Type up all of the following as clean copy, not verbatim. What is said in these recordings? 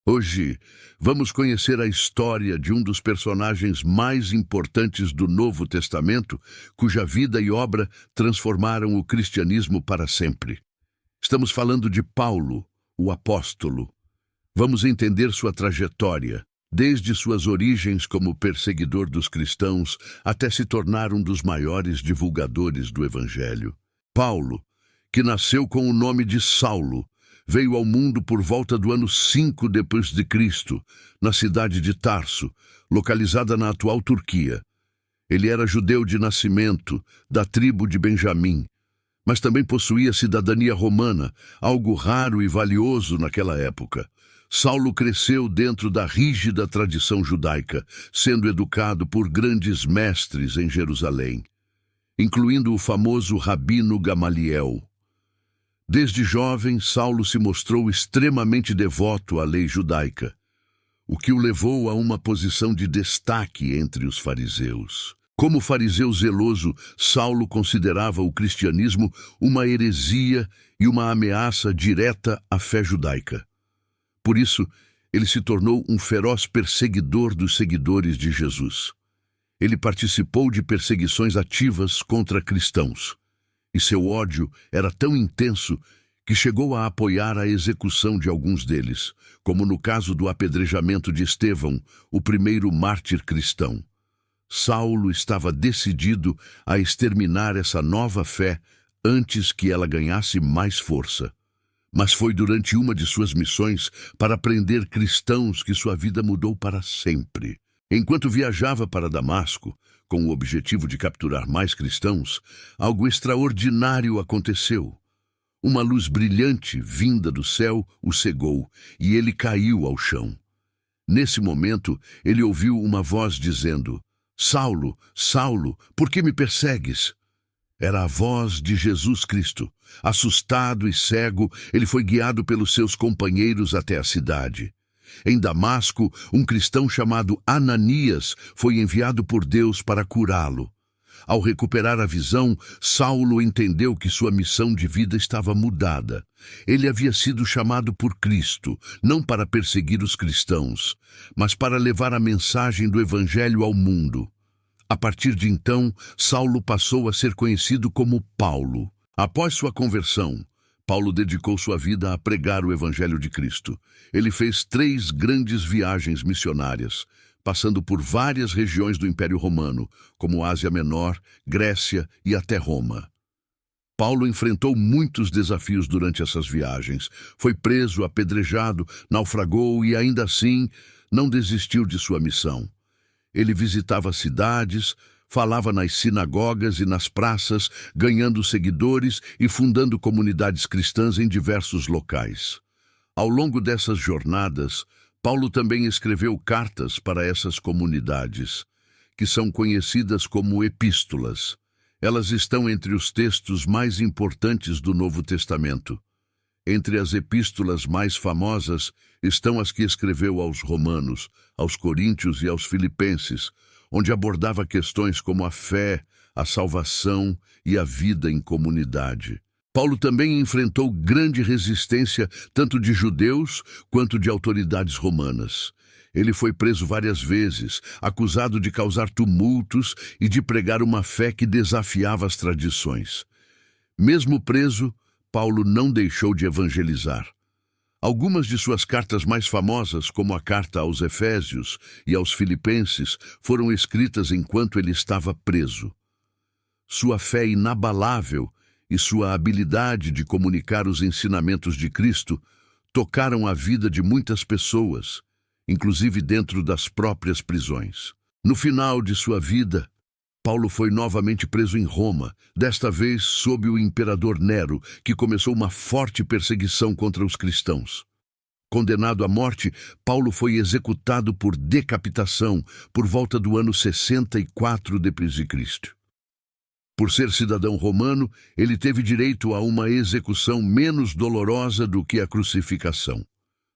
Hoje, vamos conhecer a história de um dos personagens mais importantes do Novo Testamento, cuja vida e obra transformaram o cristianismo para sempre. Estamos falando de Paulo, o apóstolo. Vamos entender sua trajetória, desde suas origens como perseguidor dos cristãos até se tornar um dos maiores divulgadores do Evangelho. Paulo, que nasceu com o nome de Saulo, veio ao mundo por volta do ano 5 depois de Cristo, na cidade de Tarso, localizada na atual Turquia. Ele era judeu de nascimento, da tribo de Benjamim, mas também possuía cidadania romana, algo raro e valioso naquela época. Saulo cresceu dentro da rígida tradição judaica, sendo educado por grandes mestres em Jerusalém, incluindo o famoso Rabino Gamaliel. Desde jovem, Saulo se mostrou extremamente devoto à lei judaica, o que o levou a uma posição de destaque entre os fariseus. Como fariseu zeloso, Saulo considerava o cristianismo uma heresia e uma ameaça direta à fé judaica. Por isso, ele se tornou um feroz perseguidor dos seguidores de Jesus. Ele participou de perseguições ativas contra cristãos, e seu ódio era tão intenso que chegou a apoiar a execução de alguns deles, como no caso do apedrejamento de Estevão, o primeiro mártir cristão. Saulo estava decidido a exterminar essa nova fé antes que ela ganhasse mais força. Mas foi durante uma de suas missões para prender cristãos que sua vida mudou para sempre. Enquanto viajava para Damasco, com o objetivo de capturar mais cristãos, algo extraordinário aconteceu. Uma luz brilhante vinda do céu o cegou e ele caiu ao chão. Nesse momento, ele ouviu uma voz dizendo: "Saulo, Saulo, por que me persegues?" Era a voz de Jesus Cristo. Assustado e cego, ele foi guiado pelos seus companheiros até a cidade. Em Damasco, um cristão chamado Ananias foi enviado por Deus para curá-lo. Ao recuperar a visão, Saulo entendeu que sua missão de vida estava mudada. Ele havia sido chamado por Cristo, não para perseguir os cristãos, mas para levar a mensagem do Evangelho ao mundo. A partir de então, Saulo passou a ser conhecido como Paulo. Após sua conversão, Paulo dedicou sua vida a pregar o Evangelho de Cristo. Ele fez 3 grandes viagens missionárias, passando por várias regiões do Império Romano, como Ásia Menor, Grécia e até Roma. Paulo enfrentou muitos desafios durante essas viagens. Foi preso, apedrejado, naufragou e, ainda assim, não desistiu de sua missão. Ele visitava cidades, falava nas sinagogas e nas praças, ganhando seguidores e fundando comunidades cristãs em diversos locais. Ao longo dessas jornadas, Paulo também escreveu cartas para essas comunidades, que são conhecidas como epístolas. Elas estão entre os textos mais importantes do Novo Testamento. Entre as epístolas mais famosas estão as que escreveu aos Romanos, aos Coríntios e aos Filipenses, onde abordava questões como a fé, a salvação e a vida em comunidade. Paulo também enfrentou grande resistência tanto de judeus quanto de autoridades romanas. Ele foi preso várias vezes, acusado de causar tumultos e de pregar uma fé que desafiava as tradições. Mesmo preso, Paulo não deixou de evangelizar. Algumas de suas cartas mais famosas, como a carta aos Efésios e aos Filipenses, foram escritas enquanto ele estava preso. Sua fé inabalável e sua habilidade de comunicar os ensinamentos de Cristo tocaram a vida de muitas pessoas, inclusive dentro das próprias prisões. No final de sua vida, Paulo foi novamente preso em Roma, desta vez sob o imperador Nero, que começou uma forte perseguição contra os cristãos. Condenado à morte, Paulo foi executado por decapitação por volta do ano 64 d.C. Por ser cidadão romano, ele teve direito a uma execução menos dolorosa do que a crucificação.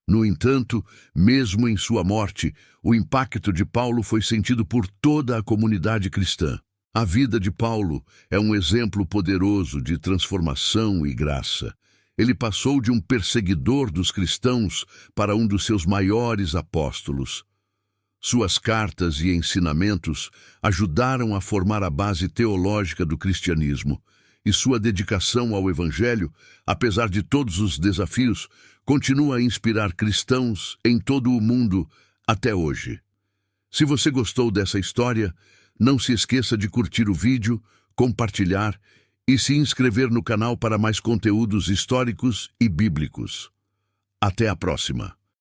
No entanto, mesmo em sua morte, o impacto de Paulo foi sentido por toda a comunidade cristã. A vida de Paulo é um exemplo poderoso de transformação e graça. Ele passou de um perseguidor dos cristãos para um dos seus maiores apóstolos. Suas cartas e ensinamentos ajudaram a formar a base teológica do cristianismo, e sua dedicação ao Evangelho, apesar de todos os desafios, continua a inspirar cristãos em todo o mundo até hoje. Se você gostou dessa história, não se esqueça de curtir o vídeo, compartilhar e se inscrever no canal para mais conteúdos históricos e bíblicos. Até a próxima!